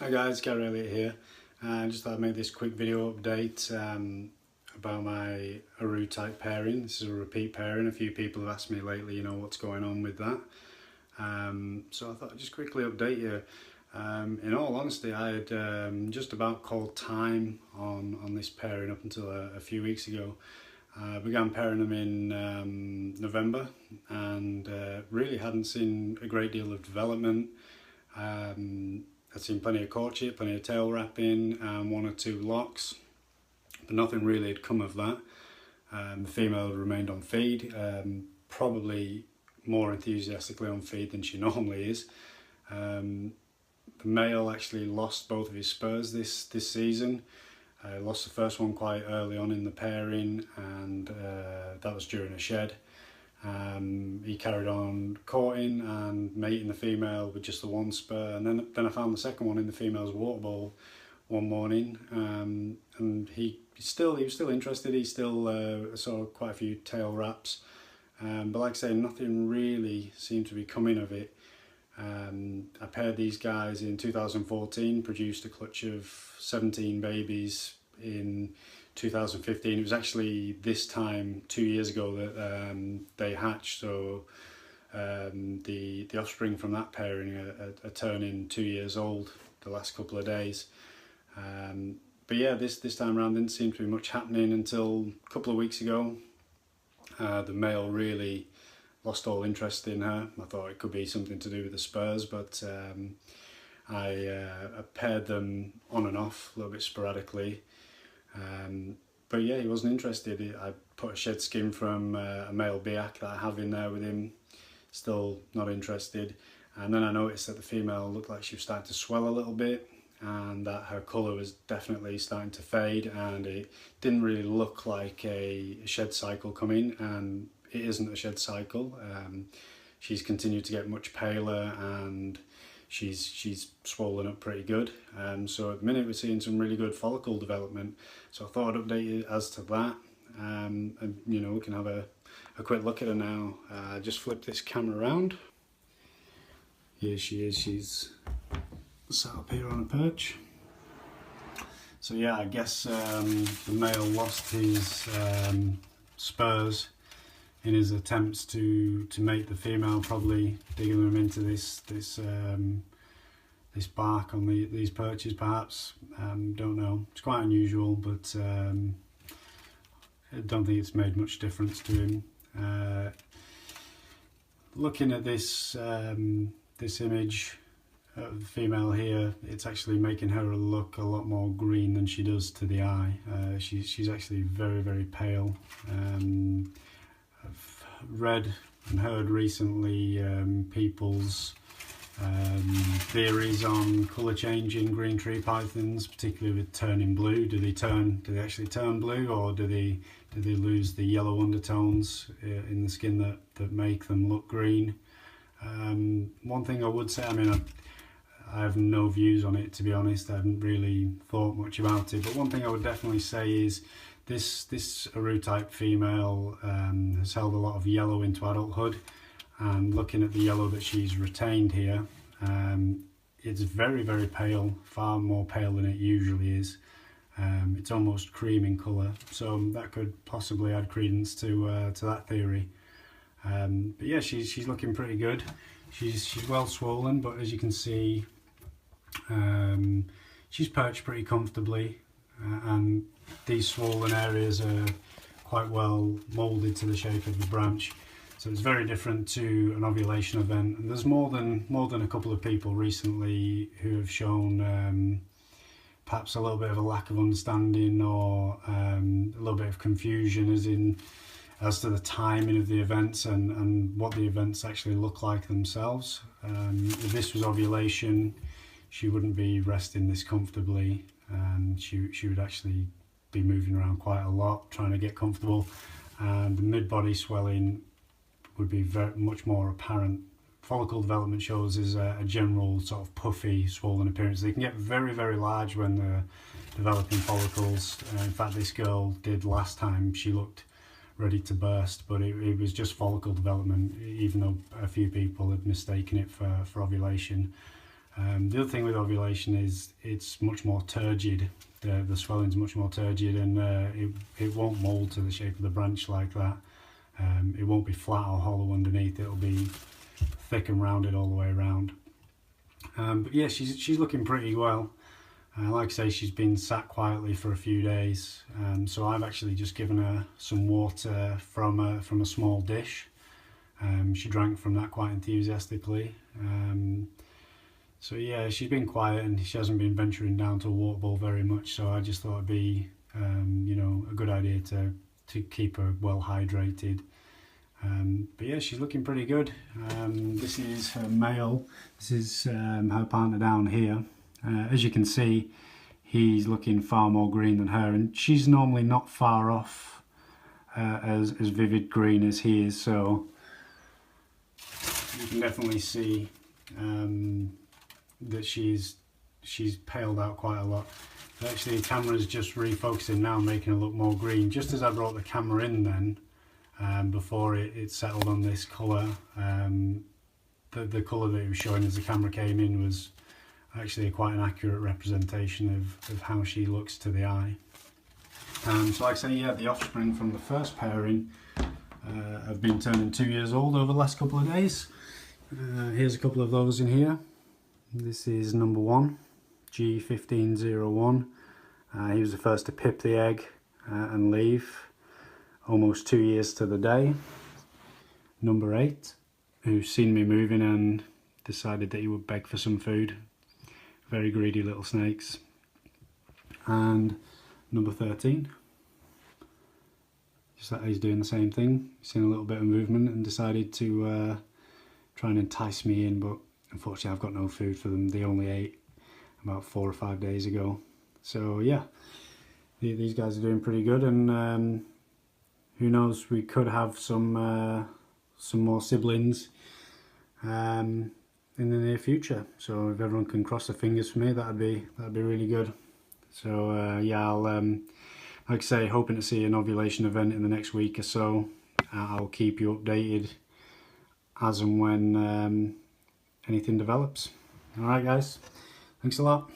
Hi guys, Gary Elliott here. Just thought I'd make this quick video update about my Aru type pairing. This is a repeat pairing. A few people have asked me lately, what's going on with that. So I thought I'd just quickly update you. In all honesty, I had just about called time on this pairing up until a few weeks ago. I began pairing them in November and really hadn't seen a great deal of development. I'd seen plenty of courtship, plenty of tail wrapping, and one or two locks, but nothing really had come of that. The female remained on feed, probably more enthusiastically on feed than she normally is. The male actually lost both of his spurs this season. Lost the first one quite early on in the pairing, and that was during a shed. He carried on courting and mating the female with just the one spur, and then I found the second one in the female's water bowl one morning, and he was still interested. He still saw quite a few tail wraps, but like I say, nothing really seemed to be coming of it. I paired these guys in 2014, produced a clutch of 17 babies in 2015. It was actually this time 2 years ago that they hatched, so the offspring from that pairing are turning 2 years old the last couple of days. But yeah, this time around didn't seem to be much happening until a couple of weeks ago. The male really lost all interest in her. I thought it could be something to do with the spurs, but I paired them on and off a little bit sporadically. But yeah, he wasn't interested. I put a shed skin from a male Biak that I have in there with him, still not interested. And then I noticed that the female looked like she was starting to swell a little bit, and that her colour was definitely starting to fade, and it didn't really look like a shed cycle coming, and it isn't a shed cycle. She's continued to get much paler, and she's swollen up pretty good. So at the minute we're seeing some really good follicle development. So I thought I'd update you as to that. And we can have a quick look at her now. Just flip this camera around. Here she is. She's sat up here on a perch. So yeah, I guess the male lost his spurs in his attempts to mate the female, probably digging them into this bark on these perches, perhaps. Don't know. It's quite unusual, but I don't think it's made much difference to him. Looking at this this image of the female here, it's actually making her look a lot more green than she does to the eye. She's actually very, very pale. I've read and heard recently people's theories on colour changing green tree pythons, particularly with turning blue. Do they actually turn blue, or do they lose the yellow undertones in the skin that make them look green? One thing I would say, I have no views on it, to be honest. I haven't really thought much about it, but one thing I would definitely say is this Aru type female has held a lot of yellow into adulthood, and looking at the yellow that she's retained here, it's very, very pale, far more pale than it usually is. It's almost cream in colour, so that could possibly add credence to that theory. But yeah, she's looking pretty good. She's well swollen, but as you can see, she's perched pretty comfortably, and these swollen areas are quite well moulded to the shape of the branch. So it's very different to an ovulation event. And there's more than a couple of people recently who have shown perhaps a little bit of a lack of understanding, or a little bit of confusion as to the timing of the events and what the events actually look like themselves. If this was ovulation, she wouldn't be resting this comfortably. She would actually be moving around quite a lot, trying to get comfortable, and the mid-body swelling would be much more apparent. Follicle development shows is a general sort of puffy, swollen appearance. They can get very, very large when they're developing follicles. In fact, this girl did last time. She looked ready to burst, but it was just follicle development, even though a few people had mistaken it for ovulation. The other thing with ovulation is it's much more turgid. The swelling's much more turgid, and it won't mould to the shape of the branch like that. It won't be flat or hollow underneath. It'll be thick and rounded all the way around. But yeah, she's looking pretty well. Like I say, she's been sat quietly for a few days, so I've actually just given her some water from a small dish. She drank from that quite enthusiastically. So yeah, she's been quiet and she hasn't been venturing down to a water bowl very much, so I just thought it'd be you know, a good idea to keep her well hydrated. But yeah, she's looking pretty good. This is her male. This is her partner down here. As you can see, he's looking far more green than her, and she's normally not far off as vivid green as he is, so you can definitely see that she's paled out quite a lot. Actually, the camera's just refocusing now, making it look more green. Just as I brought the camera in then, before it settled on this colour, the colour that it was showing as the camera came in was actually quite an accurate representation of how she looks to the eye. So like I say, yeah, the offspring from the first pairing have been turning 2 years old over the last couple of days. Here's a couple of those in here. This is number 1, G1501. He was the first to pip the egg and leave, almost 2 years to the day. Number 8, who's seen me moving and decided that he would beg for some food. Very greedy little snakes. And number 13, just that he's doing the same thing. Seen a little bit of movement and decided to try and entice me in, but unfortunately I've got no food for them. They only ate about 4 or 5 days ago. So yeah, these guys are doing pretty good, and who knows, we could have some more siblings in the near future. So if everyone can cross their fingers for me, that'd be really good. So yeah, I'll like I say, hoping to see an ovulation event in the next week or so. I'll keep you updated as and when anything develops. Alright guys, thanks a lot.